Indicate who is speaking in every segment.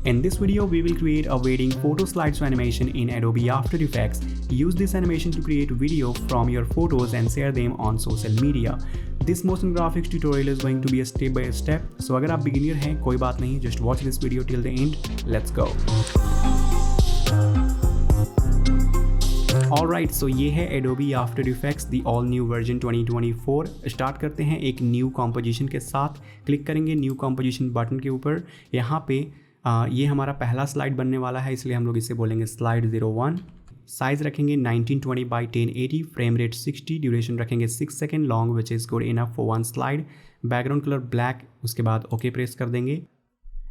Speaker 1: In this video, we will create a wedding photo slideshow animation in Adobe After Effects. Use this animation to create video from your photos and share them on social media. This motion graphics tutorial is going to be a step by step. So अगर आप beginner हैं कोई बात नहीं, just watch this video till the end. Let's go. Alright, so ये है Adobe After Effects the all new version 2024. Start करते हैं एक न्यू कॉम्पोजिशन के साथ. क्लिक करेंगे न्यू कॉम्पोजिशन बटन के ऊपर. यहाँ पे ये हमारा पहला स्लाइड बनने वाला है, इसलिए हम लोग इसे बोलेंगे स्लाइड 01. साइज़ रखेंगे 1920 by 1080, फ्रेम रेट 60, ड्यूरेशन रखेंगे 6 second long which is good enough for one slide. Background colour black, उसके बाद ओके प्रेस कर देंगे.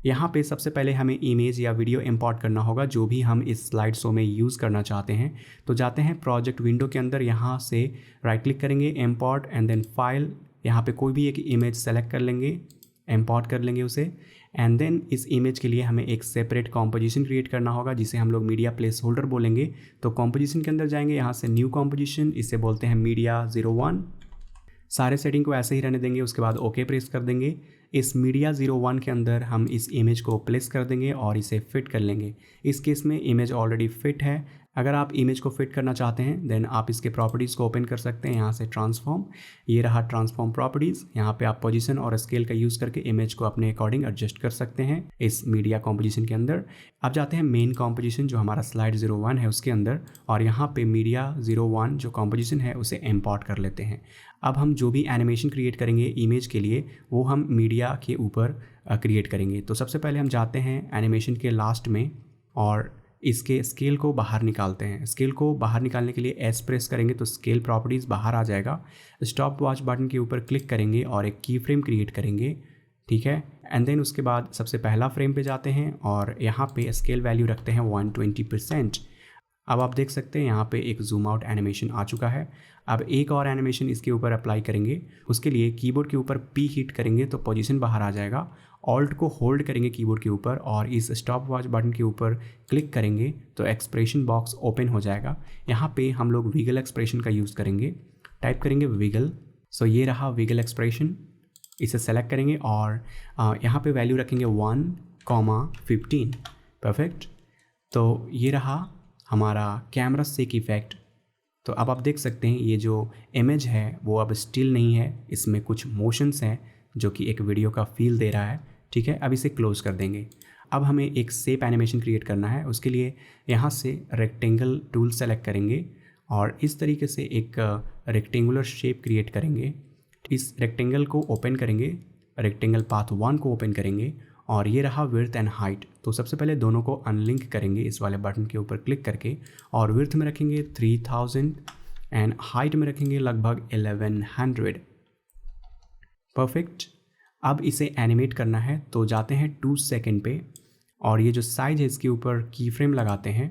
Speaker 1: यहाँ पे सबसे पहले हमें इमेज या वीडियो इंपोर्ट करना होगा जो भी हम इस स्लाइड शो में यूज़ करना चाहते हैं. तो जाते हैं प्रोजेक्ट विंडो के अंदर, यहाँ से राइट क्लिक करेंगे, इंपोर्ट एंड देन फाइल. यहाँ पे कोई भी एक इमेज सेलेक्ट कर लेंगे, इंपोर्ट कर लेंगे उसे. एंड देन इस इमेज के लिए हमें एक सेपरेट कॉम्पोजिशन क्रिएट करना होगा जिसे हम लोग मीडिया प्लेस होल्डर बोलेंगे. तो कॉम्पोजिशन के अंदर जाएंगे, यहाँ से न्यू कॉम्पोजिशन, इसे बोलते हैं मीडिया 01. सारे सेटिंग को ऐसे ही रहने देंगे, उसके बाद ओके प्रेस कर देंगे. इस मीडिया 01 के अंदर हम इस इमेज को प्लेस कर देंगे और इसे फिट कर लेंगे. इस केस में इमेज ऑलरेडी फिट है. अगर आप इमेज को फिट करना चाहते हैं देन आप इसके प्रॉपर्टीज़ को ओपन कर सकते हैं. यहाँ से ट्रांसफॉर्म, ये रहा ट्रांसफॉर्म प्रॉपर्टीज़. यहाँ पे आप पोजीशन और स्केल का यूज़ करके इमेज को अपने अकॉर्डिंग एडजस्ट कर सकते हैं इस मीडिया कॉम्पोजिशन के अंदर. अब जाते हैं मेन कॉम्पोजिशन जो हमारा स्लाइड 01 है उसके अंदर, और यहाँ पे मीडिया 01 जो कॉम्पोजिशन है उसे इम्पोर्ट कर लेते हैं. अब हम जो भी एनिमेशन क्रिएट करेंगे इमेज के लिए वो हम मीडिया के ऊपर क्रिएट करेंगे. तो सबसे पहले हम जाते हैं एनिमेशन के लास्ट में और इसके स्केल को बाहर निकालते हैं. स्केल को बाहर निकालने के लिए एस प्रेस करेंगे तो स्केल प्रॉपर्टीज़ बाहर आ जाएगा. स्टॉप वॉच बटन के ऊपर क्लिक करेंगे और एक की फ्रेम क्रिएट करेंगे, ठीक है. एंड देन उसके बाद सबसे पहला फ्रेम पे जाते हैं और यहाँ पे स्केल वैल्यू रखते हैं 120%. अब आप देख सकते हैं यहाँ पे एक जूम आउट एनिमेशन आ चुका है. अब एक और एनिमेशन इसके ऊपर अप्लाई करेंगे. उसके लिए कीबोर्ड के ऊपर पी हिट करेंगे तो पोजीशन बाहर आ जाएगा. ऑल्ट को होल्ड करेंगे कीबोर्ड के ऊपर और इस स्टॉप वॉच बटन के ऊपर क्लिक करेंगे तो एक्सप्रेशन बॉक्स ओपन हो जाएगा. यहाँ पे हम लोग विगल एक्सप्रेशन का यूज़ करेंगे. टाइप करेंगे विगल. सो ये रहा विगल एक्सप्रेशन. इसे सेलेक्ट करेंगे और यहाँ पे वैल्यू रखेंगे 1,15. परफेक्ट. तो ये रहा हमारा कैमरा शेक इफ़ेक्ट. तो अब आप देख सकते हैं ये जो इमेज है वो अब स्टिल नहीं है, इसमें कुछ मोशंस हैं जो कि एक वीडियो का फील दे रहा है, ठीक है. अब इसे क्लोज कर देंगे. अब हमें एक शेप एनिमेशन क्रिएट करना है. उसके लिए यहाँ से रेक्टेंगल टूल सेलेक्ट करेंगे और इस तरीके से एक रेक्टेंगुलर शेप क्रिएट करेंगे. इस रेक्टेंगल को ओपन करेंगे, रेक्टेंगल पाथ 1 को ओपन करेंगे और ये रहा विड्थ एंड हाइट. तो सबसे पहले दोनों को अनलिंक करेंगे इस वाले बटन के ऊपर क्लिक करके और विड्थ में रखेंगे 3000 एंड हाइट में रखेंगे लगभग 1100. परफेक्ट. अब इसे एनिमेट करना है तो जाते हैं 2 सेकेंड पे और ये जो साइज है इसके ऊपर की फ्रेम लगाते हैं.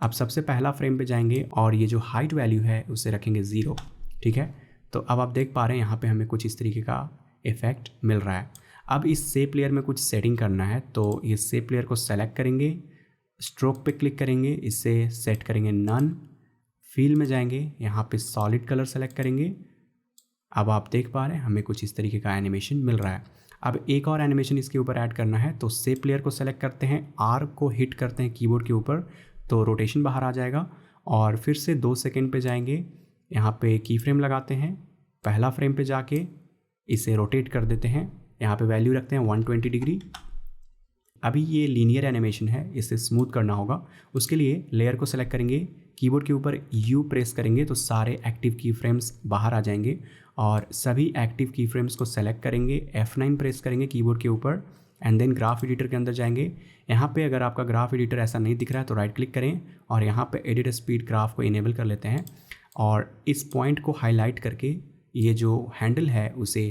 Speaker 1: अब सबसे पहला फ्रेम पे जाएंगे और ये जो हाइट वैल्यू है उसे रखेंगे 0, ठीक है. तो अब आप देख पा रहे हैं यहाँ पे हमें कुछ इस तरीके का इफेक्ट मिल रहा है. अब इस शेप लेयर में कुछ सेटिंग करना है तो ये शेप लेयर को सेलेक्ट करेंगे, स्ट्रोक पे क्लिक करेंगे, इसे सेट करेंगे नन. फील में जाएंगे, यहाँ पे सॉलिड कलर सेलेक्ट करेंगे. अब आप देख पा रहे हैं हमें कुछ इस तरीके का एनिमेशन मिल रहा है. अब एक और एनिमेशन इसके ऊपर ऐड करना है तो शेप लेयर को सेलेक्ट करते हैं, आर को हिट करते हैं कीबोर्ड के ऊपर तो रोटेशन बाहर आ जाएगा. और फिर से 2 सेकेंड पे जाएंगे, यहाँ पे की फ्रेम लगाते हैं, पहला फ्रेम पे जाके इसे रोटेट कर देते हैं. यहाँ पे वैल्यू रखते हैं 120 डिग्री. अभी ये लीनियर एनिमेशन है, इसे स्मूथ करना होगा. उसके लिए लेयर को सेलेक्ट करेंगे, कीबोर्ड के ऊपर यू प्रेस करेंगे तो सारे एक्टिव की फ्रेम्स बाहर आ जाएंगे और सभी एक्टिव की फ्रेम्स को सेलेक्ट करेंगे, F9 प्रेस करेंगे कीबोर्ड के ऊपर एंड देन ग्राफ एडिटर के अंदर जाएंगे. यहाँ पे अगर आपका ग्राफ एडिटर ऐसा नहीं दिख रहा है तो राइट क्लिक करें और यहाँ पे एडिट स्पीड ग्राफ को इनेबल कर लेते हैं और इस पॉइंट को हाईलाइट करके ये जो हैंडल है उसे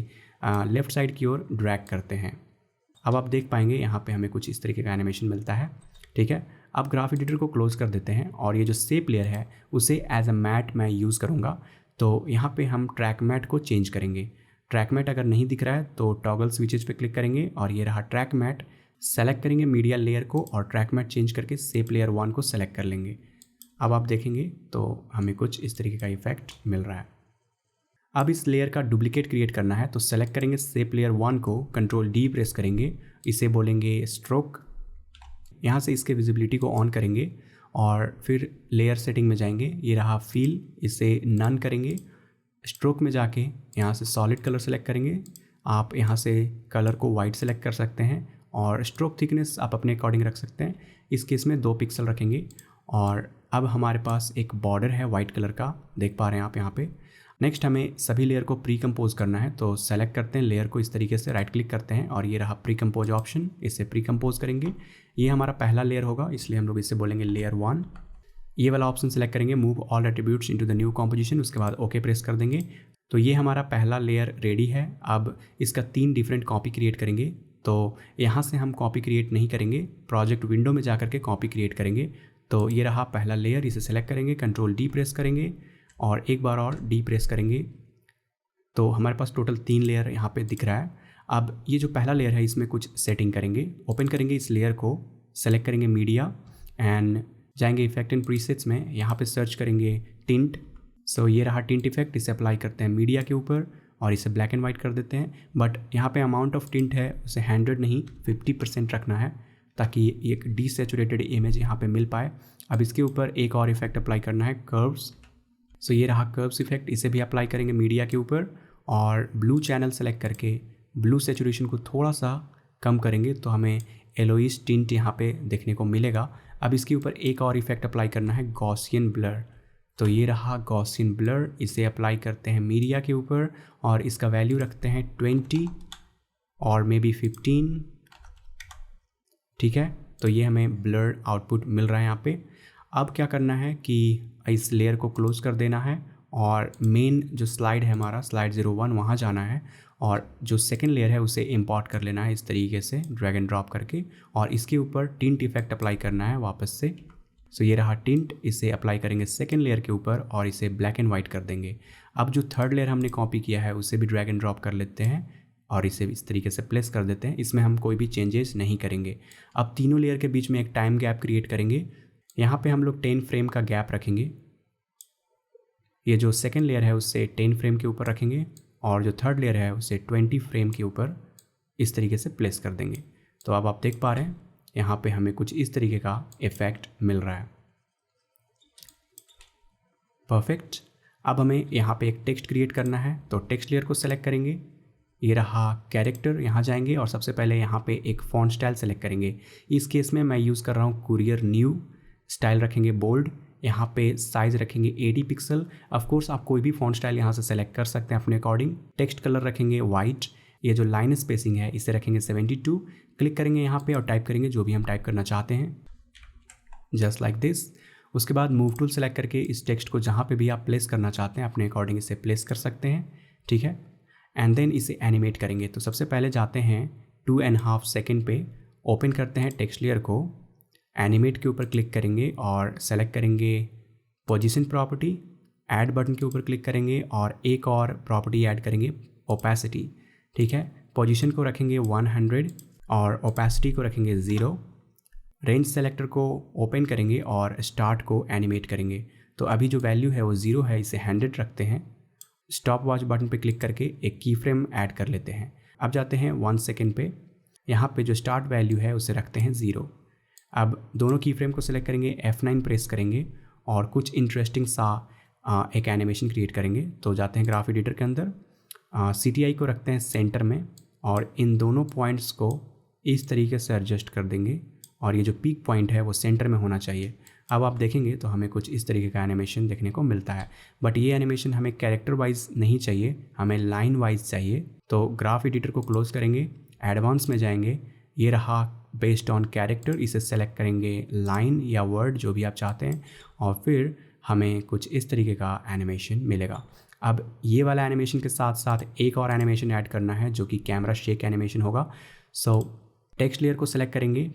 Speaker 1: लेफ़्ट साइड की ओर ड्रैग करते हैं. अब आप देख पाएंगे यहाँ पे हमें कुछ इस तरीके का एनिमेशन मिलता है, ठीक है. अब ग्राफ एडिटर को क्लोज कर देते हैं और ये जो शेप लेयर है उसे एज अ मैट मैं यूज़ करूँगा. तो यहाँ पे हम ट्रैक मैट को चेंज करेंगे. ट्रैक मैट अगर नहीं दिख रहा है तो टॉगल स्विचेज पे क्लिक करेंगे और ये रहा ट्रैक मैट. सेलेक्ट करेंगे मीडिया लेयर को और ट्रैक मैट चेंज करके शेप लेयर 1 को सेलेक्ट कर लेंगे. अब आप देखेंगे तो हमें कुछ इस तरीके का इफेक्ट मिल रहा है. अब इस लेयर का डुप्लीकेट क्रिएट करना है तो सेलेक्ट करेंगे शेप लेयर 1 को, कंट्रोल D प्रेस करेंगे, इसे बोलेंगे स्ट्रोक यहाँ से इसके विजिबिलिटी को ऑन करेंगे और फिर लेयर सेटिंग में जाएंगे, ये रहा फील, इसे नन करेंगे। स्ट्रोक में जाके यहाँ से सॉलिड कलर सेलेक्ट करेंगे, आप यहाँ से कलर को वाइट सेलेक्ट कर सकते हैं और स्ट्रोक थिकनेस आप अपने अकॉर्डिंग रख सकते हैं। इस केस में 2 पिक्सल रखेंगे और अब हमारे पास एक बॉर्डर है वाइट कलर का, देख पा रहे हैं आप यहाँ पे। नेक्स्ट हमें सभी लेयर को प्री कंपोज करना है, तो सेलेक्ट करते हैं लेयर को इस तरीके से, राइट क्लिक करते हैं और ये रहा प्री कंपोज ऑप्शन, इसे प्री कंपोज करेंगे। ये हमारा पहला लेयर होगा, इसलिए हम लोग इसे बोलेंगे लेयर 1। ये वाला ऑप्शन सेलेक्ट करेंगे, move all attributes into the new composition, उसके बाद ओके प्रेस कर देंगे। तो ये हमारा पहला लेयर रेडी है। अब इसका 3 डिफरेंट कॉपी क्रिएट करेंगे। तो यहाँ से हम कॉपी क्रिएट नहीं करेंगे, प्रोजेक्ट विंडो में जा करके कॉपी क्रिएट करेंगे। तो ये रहा पहला लेयर, इसे सेलेक्ट करेंगे, कंट्रोल डी प्रेस करेंगे और एक बार और डी प्रेस करेंगे। तो हमारे पास टोटल 3 लेयर यहाँ पे दिख रहा है। अब ये जो पहला लेयर है इसमें कुछ सेटिंग करेंगे। ओपन करेंगे इस लेयर को, सेलेक्ट करेंगे मीडिया एंड जाएंगे इफेक्ट एंड प्रीसेट्स में, यहाँ पे सर्च करेंगे टिंट। सो ये रहा टिंट इफेक्ट, इसे अप्लाई करते हैं मीडिया के ऊपर और इसे ब्लैक एंड वाइट कर देते हैं। बट यहाँ पे अमाउंट ऑफ टिंट है उसे 100 नहीं 50% रखना है, ताकि एक डीसैचुरेटेड इमेज यहाँ पे मिल पाए। अब इसके ऊपर एक और इफेक्ट अप्लाई करना है, कर्व्स। सो ये रहा कर्व्स इफेक्ट, इसे भी अप्लाई करेंगे मीडिया के ऊपर और ब्लू चैनल सेलेक्ट करके ब्लू सैचुरेशन को थोड़ा सा कम करेंगे तो हमें एलोइस टिंट यहाँ पे देखने को मिलेगा। अब इसके ऊपर एक और इफेक्ट अप्लाई करना है, गॉसियन ब्लर। तो ये रहा गॉसियन ब्लर, इसे अप्लाई करते हैं मीडिया के ऊपर और इसका वैल्यू रखते हैं 20 और मे बी 15। ठीक है, तो ये हमें ब्लर आउटपुट मिल रहा है यहाँ पे। अब क्या करना है कि इस लेयर को क्लोज कर देना है और मेन जो स्लाइड है हमारा स्लाइड 01 वहाँ जाना है और जो सेकेंड लेयर है उसे इंपोर्ट कर लेना है इस तरीके से ड्रैग एंड ड्रॉप करके और इसके ऊपर टिंट इफेक्ट अप्लाई करना है वापस से। सो ये रहा टिंट, इसे अप्लाई करेंगे सेकेंड लेयर के ऊपर और इसे ब्लैक एंड वाइट कर देंगे। अब जो थर्ड लेयर हमने कॉपी किया है उसे भी ड्रैग एंड ड्रॉप कर लेते हैं और इसे इस तरीके से प्लेस कर देते हैं। इसमें हम कोई भी चेंजेस नहीं करेंगे। अब तीनों लेयर के बीच में एक टाइम गैप क्रिएट करेंगे। यहाँ पे हम लोग 10 फ्रेम का गैप रखेंगे। ये जो सेकेंड लेयर है उससे 10 फ्रेम के ऊपर रखेंगे और जो थर्ड लेयर है उसे 20 फ्रेम के ऊपर इस तरीके से प्लेस कर देंगे। तो अब आप देख पा रहे हैं यहाँ पे हमें कुछ इस तरीके का इफेक्ट मिल रहा है। परफेक्ट। अब हमें यहाँ पे एक टेक्स्ट क्रिएट करना है, तो टेक्स्ट लेयर को सेलेक्ट करेंगे। ये रहा कैरेक्टर, यहाँ जाएंगे और सबसे पहले यहाँ पे एक फॉन्ट स्टाइल सेलेक्ट करेंगे। इस केस में मैं यूज़ कर रहा हूँ कुरियर न्यू। स्टाइल रखेंगे बोल्ड, यहाँ पे साइज़ रखेंगे 80 पिक्सल। ऑफकोर्स आप कोई भी फॉन्ट स्टाइल यहाँ से सेलेक्ट कर सकते हैं अपने अकॉर्डिंग। टेक्स्ट कलर रखेंगे वाइट। ये जो लाइन स्पेसिंग है इसे रखेंगे 72। क्लिक करेंगे यहाँ पे और टाइप करेंगे जो भी हम टाइप करना चाहते हैं, जस्ट लाइक दिस। उसके बाद मूव टूल सेलेक्ट करके इस टेक्स्ट को जहाँ पे भी आप प्लेस करना चाहते हैं अपने अकॉर्डिंग इसे प्लेस कर सकते हैं। ठीक है, एंड देन इसे एनिमेट करेंगे। तो सबसे पहले जाते हैं 2.5 सेकेंड पे, ओपन करते हैं टेक्स्ट लेयर को, एनिमेट के ऊपर क्लिक करेंगे और सेलेक्ट करेंगे पोजीशन प्रॉपर्टी, ऐड बटन के ऊपर क्लिक करेंगे और एक और प्रॉपर्टी ऐड करेंगे ओपेसिटी। ठीक है, पोजीशन को रखेंगे 100 और ओपेसिटी को रखेंगे 0। रेंज सेलेक्टर को ओपन करेंगे और स्टार्ट को एनिमेट करेंगे। तो अभी जो वैल्यू है वो 0 है, इसे 100 रखते हैं। स्टॉप वॉच बटन पे क्लिक करके एक की फ्रेम ऐड कर लेते हैं। अब जाते हैं 1 सेकेंड पे, यहाँ पे जो स्टार्ट वैल्यू है उसे रखते हैं 0। अब दोनों की फ्रेम को सिलेक्ट करेंगे, F9 प्रेस करेंगे और कुछ इंटरेस्टिंग सा एक एनिमेशन क्रिएट करेंगे। तो जाते हैं ग्राफ एडिटर के अंदर, CTI को रखते हैं सेंटर में और इन दोनों पॉइंट्स को इस तरीके से एडजस्ट कर देंगे और ये जो पीक पॉइंट है वो सेंटर में होना चाहिए। अब आप देखेंगे तो हमें कुछ इस तरीके का एनिमेशन देखने को मिलता है। बट ये एनिमेशन हमें कैरेक्टर वाइज नहीं चाहिए, हमें लाइन वाइज चाहिए। तो ग्राफ एडिटर को क्लोज करेंगे, एडवांस में जाएंगे, ये रहा बेस्ड ऑन कैरेक्टर, इसे सेलेक्ट करेंगे लाइन या वर्ड जो भी आप चाहते हैं और फिर हमें कुछ इस तरीके का एनिमेशन मिलेगा। अब ये वाला एनिमेशन के साथ साथ एक और एनिमेशन ऐड करना है जो कि कैमरा शेक एनिमेशन होगा। सो टेक्स्ट लेयर को सेलेक्ट करेंगे,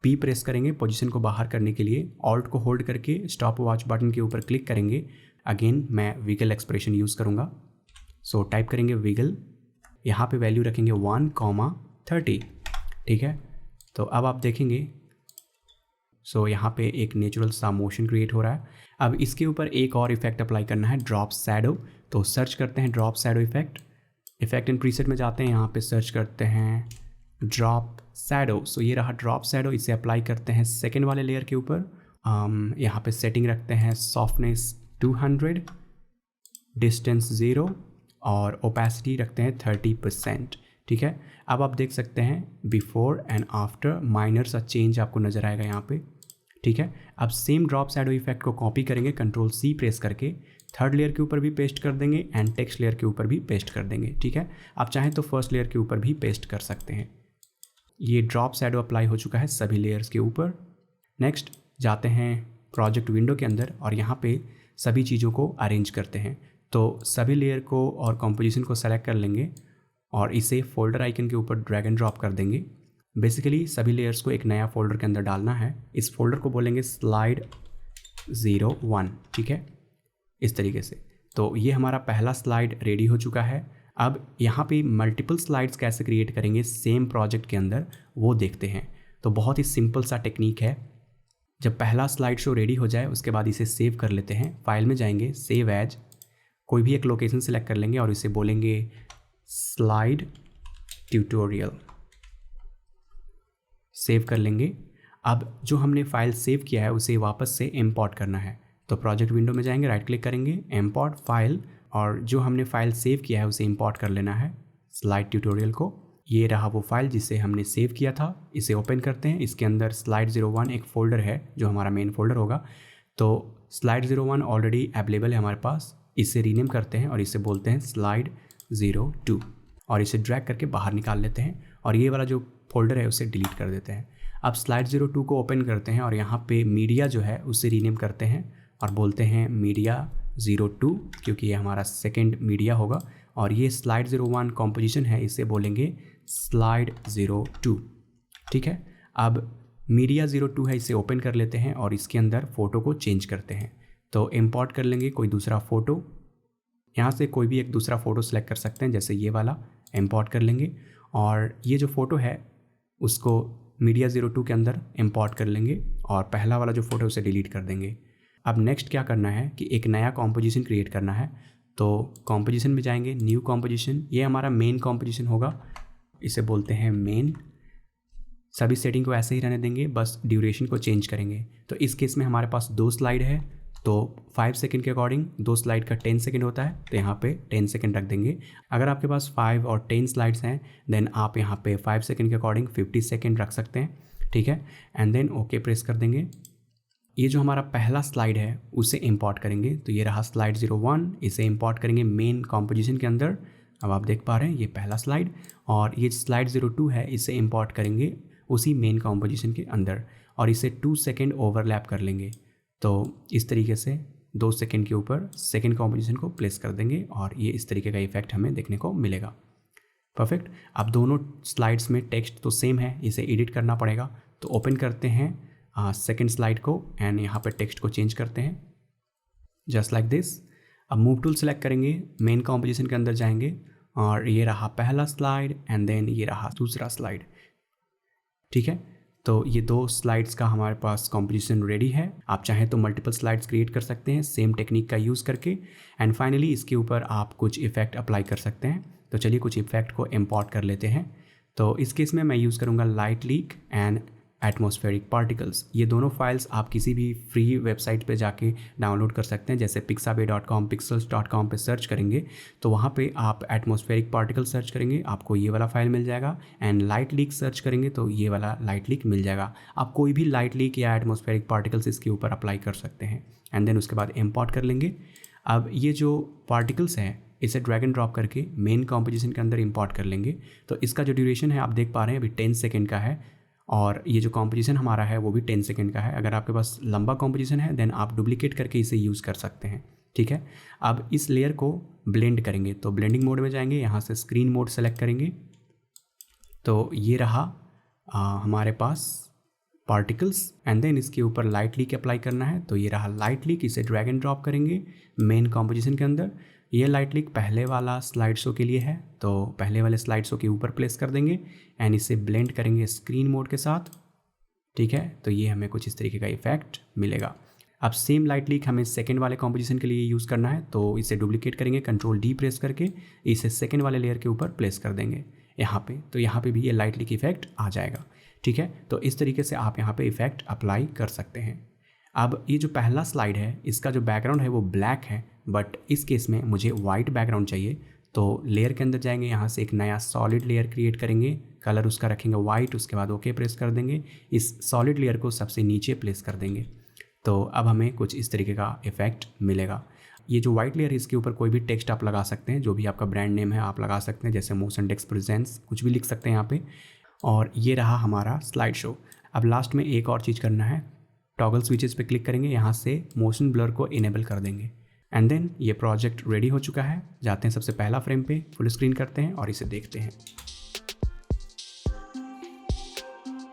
Speaker 1: P प्रेस करेंगे पोजीशन को बाहर करने के लिए, ऑल्ट को होल्ड करके स्टॉप वॉच बटन के ऊपर क्लिक करेंगे। अगेन मैं विगल एक्सप्रेशन यूज़ करूँगा। सो टाइप करेंगे विगल, यहाँ पे वैल्यू रखेंगे 1,30। ठीक है, तो अब आप देखेंगे सो यहाँ पे एक नेचुरल सा मोशन क्रिएट हो रहा है। अब इसके ऊपर एक और इफेक्ट अप्लाई करना है, ड्रॉप शैडो। तो सर्च करते हैं drop shadow effect, effect and preset में जाते हैं, यहाँ पे सर्च करते हैं ड्रॉप शैडो, सो ये रहा ड्रॉप शैडो, इसे अप्लाई करते हैं सेकेंड वाले लेयर के ऊपर। यहाँ पे सेटिंग रखते हैं सॉफ्टनेस 200, डिस्टेंस 0 और ओपेसिटी रखते हैं 30%। ठीक है, अब आप देख सकते हैं बिफोर एंड आफ्टर माइनर सा चेंज आपको नज़र आएगा यहाँ पे। ठीक है, अब सेम ड्रॉप शैडो इफेक्ट को कॉपी करेंगे कंट्रोल C प्रेस करके, थर्ड लेयर के ऊपर भी पेस्ट कर देंगे एंड टेक्स्ट लेयर के ऊपर भी पेस्ट कर देंगे। ठीक है, आप चाहें तो फर्स्ट लेयर के ऊपर भी पेस्ट कर सकते हैं। ये ड्रॉप शैडो अप्लाई हो चुका है सभी लेयर्स के ऊपर। नेक्स्ट जाते हैं प्रोजेक्ट विंडो के अंदर और यहाँ पे सभी चीज़ों को अरेंज करते हैं। तो सभी लेयर को और कॉम्पोजिशन को सेलेक्ट कर लेंगे और इसे फोल्डर आइकन के ऊपर ड्रैग एंड ड्रॉप कर देंगे। बेसिकली सभी लेयर्स को एक नया फोल्डर के अंदर डालना है। इस फोल्डर को बोलेंगे slide 01। ठीक है, इस तरीके से। तो ये हमारा पहला स्लाइड रेडी हो चुका है। अब यहाँ पे मल्टीपल स्लाइड्स कैसे क्रिएट करेंगे सेम प्रोजेक्ट के अंदर, वो देखते हैं। तो बहुत ही सिंपल सा टेक्निक है। जब पहला स्लाइड शो रेडी हो जाए उसके बाद इसे सेव कर लेते हैं। फाइल में जाएंगे, सेव एज, कोई भी एक लोकेशन सेलेक्ट कर लेंगे और इसे बोलेंगे स्लाइड ट्यूटोरियल, सेव कर लेंगे। अब जो हमने फाइल सेव किया है उसे वापस से इंपोर्ट करना है। तो प्रोजेक्ट विंडो में जाएंगे, राइट क्लिक करेंगे, इंपोर्ट फाइल, और जो हमने फाइल सेव किया है उसे इंपोर्ट कर लेना है, स्लाइड ट्यूटोरियल को। ये रहा वो फाइल जिसे हमने सेव किया था। इसे ओपन करते हैं। इसके अंदर slide 01 एक फ़ोल्डर है जो हमारा मेन फोल्डर होगा। तो slide 01 ऑलरेडी अवेलेबल है हमारे पास। इसे रीनेम करते हैं और इसे बोलते हैं slide 02 और इसे ड्रैग करके बाहर निकाल लेते हैं और ये वाला जो फोल्डर है उसे डिलीट कर देते हैं। अब slide 02 को ओपन करते हैं और यहाँ पे मीडिया जो है उसे रीनेम करते हैं और बोलते हैं मीडिया 02, क्योंकि ये हमारा सेकेंड मीडिया होगा। और ये slide 01 कॉम्पोजिशन है, इसे बोलेंगे slide 02। ठीक है, अब मीडिया 02 है, इसे ओपन कर लेते हैं और इसके अंदर फ़ोटो को चेंज करते हैं। तो इंपोर्ट कर लेंगे कोई दूसरा फ़ोटो, यहाँ से कोई भी एक दूसरा फ़ोटो सेलेक्ट कर सकते हैं, जैसे ये वाला इंपोर्ट कर लेंगे और ये जो फ़ोटो है उसको मीडिया 02 के अंदर इंपोर्ट कर लेंगे और पहला वाला जो फ़ोटो उसे डिलीट कर देंगे। अब नेक्स्ट क्या करना है कि एक नया कॉम्पोजिशन क्रिएट करना है। तो कॉम्पोजिशन में जाएंगे, न्यू कॉम्पोजिशन, ये हमारा मेन कॉम्पोजिशन होगा, इसे बोलते हैं मेन। सभी सेटिंग को ऐसे ही रहने देंगे, बस ड्यूरेशन को चेंज करेंगे। तो इस केस में हमारे पास 2 स्लाइड है, तो 5 सेकंड के अकॉर्डिंग 2 स्लाइड का 10 सेकंड होता है, तो यहाँ पे 10 सेकंड रख देंगे। अगर आपके पास 5 और 10 स्लाइड्स हैं देन आप यहाँ पे 5 सेकंड के अकॉर्डिंग 50 सेकंड रख सकते हैं। ठीक है, एंड देन ओके प्रेस कर देंगे। ये जो हमारा पहला स्लाइड है उसे इंपोर्ट करेंगे। तो ये रहा slide 01, इसे इंपोर्ट करेंगे मेन कॉम्पोजिशन के अंदर। अब आप देख पा रहे हैं ये पहला स्लाइड, और ये slide 02 है, इसे इंपोर्ट करेंगे उसी मेन कॉम्पोजिशन के अंदर और इसे 2 सेकेंड ओवरलैप कर लेंगे। तो इस तरीके से 2 सेकेंड के ऊपर सेकेंड कॉम्पोजिशन को प्लेस कर देंगे और ये इस तरीके का इफेक्ट हमें देखने को मिलेगा। परफेक्ट। अब दोनों स्लाइड्स में टेक्स्ट तो सेम है, इसे एडिट करना पड़ेगा। तो ओपन करते हैं सेकेंड स्लाइड को एंड यहाँ पर टेक्स्ट को चेंज करते हैं जस्ट लाइक दिस। अब मूव टूल सेलेक्ट करेंगे, मेन कॉम्पोजिशन के अंदर जाएंगे और ये रहा पहला स्लाइड एंड देन ये रहा दूसरा स्लाइड। ठीक है, तो ये 2 स्लाइड्स का हमारे पास कॉम्पोजिशन रेडी है। आप चाहें तो मल्टीपल स्लाइड्स क्रिएट कर सकते हैं सेम टेक्निक का यूज़ करके। एंड फाइनली इसके ऊपर आप कुछ इफेक्ट अप्लाई कर सकते हैं। तो चलिए कुछ इफेक्ट को इंपोर्ट कर लेते हैं। तो इस केस में मैं यूज़ करूँगा light leak and atmospheric particles. ये दोनों फाइल्स आप किसी भी फ्री वेबसाइट पे जाके डाउनलोड कर सकते हैं, जैसे pixabay.com, pixels.com पे सर्च करेंगे तो वहाँ पे आप एटमॉस्फेरिक पार्टिकल सर्च करेंगे, आपको ये वाला फाइल मिल जाएगा। एंड लाइट लीक सर्च करेंगे तो ये वाला लाइट लीक मिल जाएगा। आप कोई भी लाइट लीक या एटमॉस्फेरिक पार्टिकल्स इसके ऊपर अप्लाई कर सकते हैं एंड देन उसके बाद इम्पोर्ट कर लेंगे। अब ये जो पार्टिकल्स हैं इसे ड्रैग एंड ड्रॉप करके मेन कॉम्पोजिशन के अंदर इम्पोर्ट कर लेंगे। तो इसका जो ड्यूरेशन है आप देख पा रहे हैं अभी 10 सेकेंड का है और ये जो कॉम्पोजिशन हमारा है वो भी 10 सेकेंड का है। अगर आपके पास लंबा कॉम्पोजिशन है देन आप डुप्लीकेट करके इसे यूज़ कर सकते हैं। ठीक है, अब इस लेयर को ब्लेंड करेंगे। तो ब्लेंडिंग मोड में जाएंगे, यहाँ से स्क्रीन मोड सेलेक्ट करेंगे। तो ये रहा हमारे पास पार्टिकल्स एंड देन इसके ऊपर लाइट लीक अप्लाई करना है। तो ये रहा लाइट लीक, इसे ड्रैग एंड ड्रॉप करेंगे मेन कॉम्पोजिशन के अंदर। ये लाइट लीक पहले वाला स्लाइड शो के लिए है, तो पहले वाले स्लाइड शो के ऊपर प्लेस कर देंगे एंड इसे ब्लेंड करेंगे स्क्रीन मोड के साथ। ठीक है, तो ये हमें कुछ इस तरीके का इफेक्ट मिलेगा। अब सेम लाइट लीक हमें सेकंड वाले कॉम्पोजिशन के लिए यूज़ करना है, तो इसे डुप्लीकेट करेंगे, कंट्रोल D प्रेस करके इसे सेकंड वाले लेयर के ऊपर प्लेस कर देंगे। यहाँ पे, तो यहाँ पे भी ये लाइट लीक इफेक्ट आ जाएगा। ठीक है, तो इस तरीके से आप यहाँ पे इफेक्ट अप्लाई कर सकते हैं। अब ये जो पहला स्लाइड है इसका जो बैकग्राउंड है वो ब्लैक है, बट इस केस में मुझे वाइट बैकग्राउंड चाहिए। तो लेयर के अंदर जाएंगे, यहाँ से एक नया सॉलिड लेयर क्रिएट करेंगे, कलर उसका रखेंगे वाइट, उसके बाद ओके प्रेस कर देंगे, इस सॉलिड लेयर को सबसे नीचे प्लेस कर देंगे। तो अब हमें कुछ इस तरीके का इफेक्ट मिलेगा। ये जो वाइट लेयर है इसके ऊपर कोई भी टेक्स्ट आप लगा सकते हैं, जो भी आपका ब्रांड नेम है आप लगा सकते हैं, जैसे मोशन डेस्क प्रेजेंस कुछ भी लिख सकते हैं यहाँ पे। और ये रहा हमारा स्लाइड शो। अब लास्ट में एक और चीज़ करना है, टॉगल स्विचेस पे क्लिक करेंगे, यहाँ से मोशन ब्लर को इनेबल कर देंगे एंड देन ये प्रोजेक्ट रेडी हो चुका है। जाते हैं सबसे पहला फ्रेम पे, फुल स्क्रीन करते हैं और इसे देखते हैं।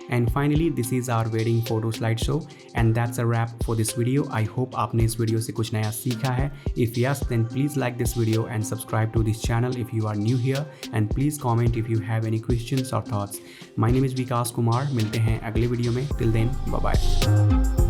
Speaker 1: And finally this is our wedding photo slide show and that's a wrap for this video. I hope आपने इस वीडियो से कुछ नया सीखा है। If yes then please like this video and subscribe to this channel if you are new here and please comment if you have any questions or thoughts. My name is Vikas Kumar, मिलते हैं अगले video में। Till then bye bye.